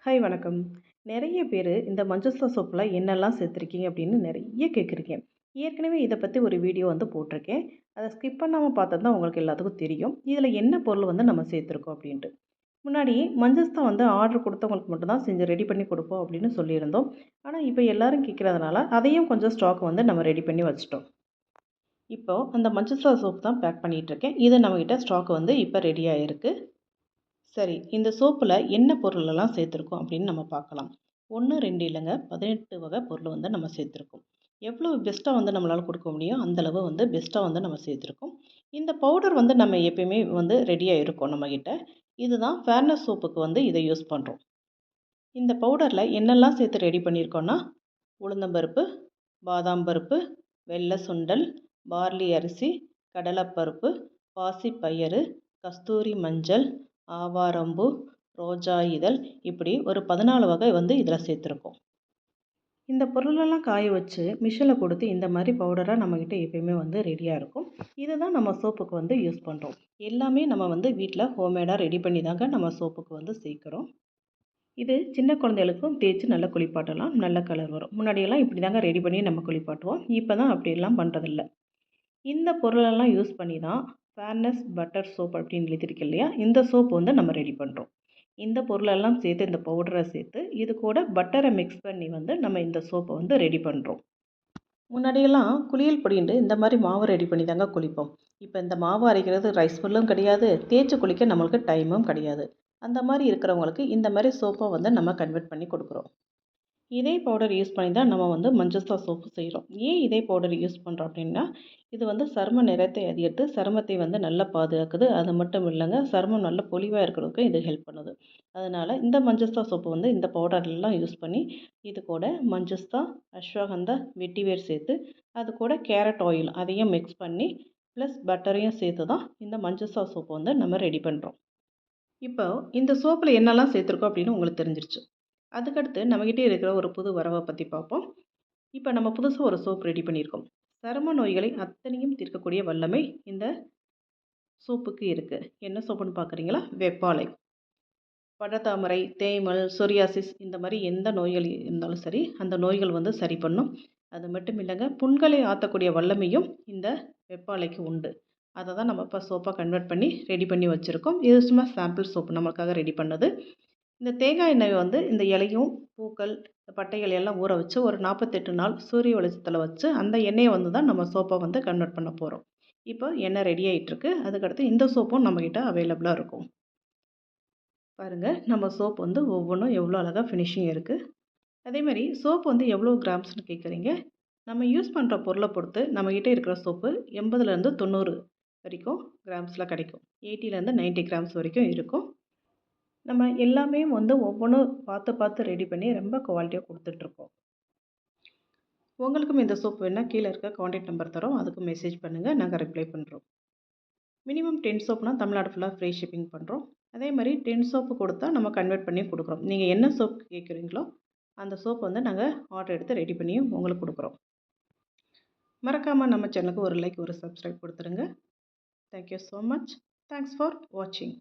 Hi வணக்கம். நெறைய பேரு இந்த மஞ்சள் சோப்புல என்னெல்லாம் சேர்த்துருக்கீங்க அப்படின்னு நெறைய கேட்குறீங்க. ஏற்கனவே இத பத்தி ஒரு வீடியோ போட்டிருக்கேன். அத ஸ்கிப் பண்ணாம பார்த்தா தான் உங்களுக்கு எல்லாத்துக்கும் தெரியும். இதில என்ன பொருள் நம்ம சேர்த்துருக்கோம் அப்படின்ட்டு. முன்னாடி மஞ்சள் ஆர்டர் குடுத்தவங்களுக்கு மட்டும் தான் செஞ்சு ரெடி பண்ணி குடுப்போம் அப்படின்னு சொல்லியிருந்தோம். ஆனா, இப்ப எல்லாரும் கேட்கறதுனால அதையும் கொஞ்சம் ஸ்டாக் நம்ம ரெடி பண்ணி வச்சுட்டோம். இப்போ அந்த மஞ்சள் சோப் தான் பேக் பண்ணிட்டு இருக்கேன். இது நம்மகிட்ட ஸ்டாக் இப்ப ரெடியா இருக்கு. சரி. இந்த சோப்புல என்ன பொருளெல்லாம் சேர்த்துருக்கோம் அப்படின்னு நம்ம பார்க்கலாம். 1, 2 இல்லங்க. 18 வகை பொருள் நம்ம சேர்த்துருக்கோம். எவ்வளோ பெஸ்ட்டா நம்மளால குடுக்க முடியும், அந்த அளவு பெஸ்ட்டா நம்ம சேர்த்துருக்கோம். இந்த பவுடர் நம்ம எப்பயுமே ரெடியா இருக்கும் நம்மகிட்ட. இதுதான் ஃபேர்னஸ் சோப்புக்கு இத யூஸ் பண்றோம். இந்த பவுடர்ல என்னெல்லாம் சேர்த்து ரெடி பண்ணியிருக்கோம்னா, உளுந்தம்பருப்பு, பாதாம் பருப்பு, வெள்ள சுண்டல், பார்லி அரிசி, கடலைப்பருப்பு, பாசிப்பயிறு, கஸ்தூரி மஞ்சள், ஆவாரம்பூ, ரோஜா இதழ் இப்படி ஒரு 14 வகை இதில் சேர்த்துருக்கோம். இந்த பொருளெல்லாம் காய வச்சு மிஷினில் கொடுத்து இந்த மாதிரி பவுடராக நம்மக்கிட்ட எப்பயுமே ரெடியாக இருக்கும். இதை தான் நம்ம சோப்புக்கு யூஸ் பண்ணுறோம். எல்லாமே நம்ம வீட்டில் ஹோம்மேடாக ரெடி பண்ணி தாங்க நம்ம சோப்புக்கு சேர்க்குறோம். இது சின்ன குழந்தைகளுக்கும் தேய்ச்சி நல்லா குளிப்பாட்டலாம். நல்ல கலர் வரும். முன்னாடியெல்லாம் இப்படி தாங்க ரெடி பண்ணி நம்ம குளிப்பாட்டுவோம். இப்போ தான் அப்படியெல்லாம் பண்ணுறதில்ல. இந்த பொருளெல்லாம் யூஸ் பண்ணி தான் ஃபேர்னஸ் பட்டர் சோப் அப்படின்னு எழுதியிருக்கு இல்லையா, இந்த சோப் நம்ம ரெடி பண்ணுறோம். இந்த பொருளெல்லாம் சேர்த்து இந்த பவுடரை சேர்த்து இது கூட பட்டரை மிக்ஸ் பண்ணி நம்ம இந்த சோப்பை ரெடி பண்ணுறோம். முன்னாடியெல்லாம் குளியல் பொடின்ட்டு இந்த மாதிரி மாவு ரெடி பண்ணி தாங்க குளிப்போம். இப்போ இந்த மாவு அரைக்கிறது ரைஸ் மில்லும் கிடையாது, தேய்ச்சி குளிக்க நம்மளுக்கு டைமும் கிடையாது. அந்த மாதிரி இருக்கிறவங்களுக்கு இந்த மாதிரி சோப்பை நம்ம கன்வெர்ட் பண்ணி கொடுக்குறோம். இதே பவுடர் யூஸ் பண்ணி தான் நம்ம மஞ்சள் சோப்பு செய்கிறோம். ஏன் இதே பவுடர் யூஸ் பண்ணுறோம் அப்படின்னா, இது சரும நிறத்தை அதிகரித்து சருமத்தை நல்லா பாதுகாக்குது. அது மட்டும் இல்லைங்க, சருமம் நல்ல பொலிவாக இருக்கிறதுக்கு இது ஹெல்ப் பண்ணுது. அதனால் இந்த மஞ்சள் சோப்பு இந்த பவுடர்லாம் யூஸ் பண்ணி இது கூட மஞ்சஸ்தா, அஸ்வகந்தா, வெட்டிவேர் சேர்த்து அது கூட கேரட் ஆயில் அதையும் மிக்ஸ் பண்ணி ப்ளஸ் பட்டரையும் சேர்த்து தான் இந்த மஞ்சள் சோப்பு நம்ம ரெடி பண்ணுறோம். இப்போ இந்த சோப்பில் என்னெல்லாம் சேர்த்துருக்கோம் அப்படின்னு உங்களுக்கு தெரிஞ்சிருச்சு. அதுக்கடுத்து நம்மகிட்டே இருக்கிற ஒரு புது வரவை பற்றி பார்ப்போம். இப்போ நம்ம புதுசாக ஒரு சோப் ரெடி பண்ணியிருக்கோம். சரும நோய்களை அத்தனையும் தீர்க்கக்கூடிய வல்லமை இந்த சோப்புக்கு இருக்குது. என்ன சோப்புன்னு பார்க்குறீங்களா? வெப்பாலை. படத்தாமரை, தேமல், சொரியாசிஸ் இந்த மாதிரி எந்த நோய்கள் இருந்தாலும் சரி, அந்த நோய்கள் சரி பண்ணும். அது மட்டும் இல்லைங்க, புண்களை ஆற்றக்கூடிய வல்லமையும் இந்த வெப்பாலைக்கு உண்டு. அதை தான் நம்ம இப்போ சோப்பாக கன்வெர்ட் பண்ணி ரெடி பண்ணி வச்சுருக்கோம். இது சும்மா சாம்பிள் சோப்பு நமக்காக ரெடி பண்ணது. இந்த தேங்காய் எண்ணெய் இந்த இலையும் பூக்கள் பட்டைகள் எல்லாம் ஊற வச்சு ஒரு 48 நாள் சூரிய வெளிச்சத்தில் வச்சு அந்த எண்ணெயை தான் நம்ம சோப்பை கன்வெர்ட் பண்ண போகிறோம். இப்போ எண்ணெய் ரெடி ஆகிட்டுருக்கு. அதுக்கடுத்து இந்த சோப்பும் நம்மக்கிட்ட அவைலபிளாக இருக்கும். பாருங்கள், நம்ம சோப் ஒவ்வொன்றும் எவ்வளோ அழகாக ஃபினிஷிங் இருக்குது. அதேமாதிரி சோப்பு எவ்வளோ கிராம்ஸ்னு கேட்குறீங்க. நம்ம யூஸ் பண்ணுற பொருளை பொறுத்து நம்மக்கிட்ட இருக்கிற சோப்பு 80லேருந்து 90 வரைக்கும் கிராம்ஸில் கிடைக்கும். 80லேருந்து 90 கிராம்ஸ் வரைக்கும் இருக்கும். நம்ம எல்லாமே ஒவ்வொன்றும் பார்த்து பார்த்து ரெடி பண்ணி ரொம்ப குவாலிட்டியாக கொடுத்துட்ருக்கோம். உங்களுக்கும் இந்த சோப் வேணால் கீழே இருக்க கான்டாக்ட் நம்பர் தரோம். அதுக்கு மெசேஜ் பண்ணுங்கள், நாங்கள் ரிப்ளை பண்ணுறோம். மினிமம் 10 சோப்னால் தமிழ்நாடு ஃபுல்லாக ஃப்ரீ ஷிப்பிங் பண்ணுறோம். அதே மாதிரி 10 சோப்பு கொடுத்தா நம்ம கன்வெர்ட் பண்ணி கொடுக்குறோம். நீங்கள் என்ன சோப் கேட்குறீங்களோ அந்த சோப் நாங்கள் ஆர்டர் எடுத்து ரெடி பண்ணியும் உங்களுக்கு கொடுக்குறோம். மறக்காமல் நம்ம சேனலுக்கு ஒரு லைக், ஒரு சப்ஸ்கிரைப் கொடுத்துருங்க. Thank you so much. Thanks for வாட்சிங்.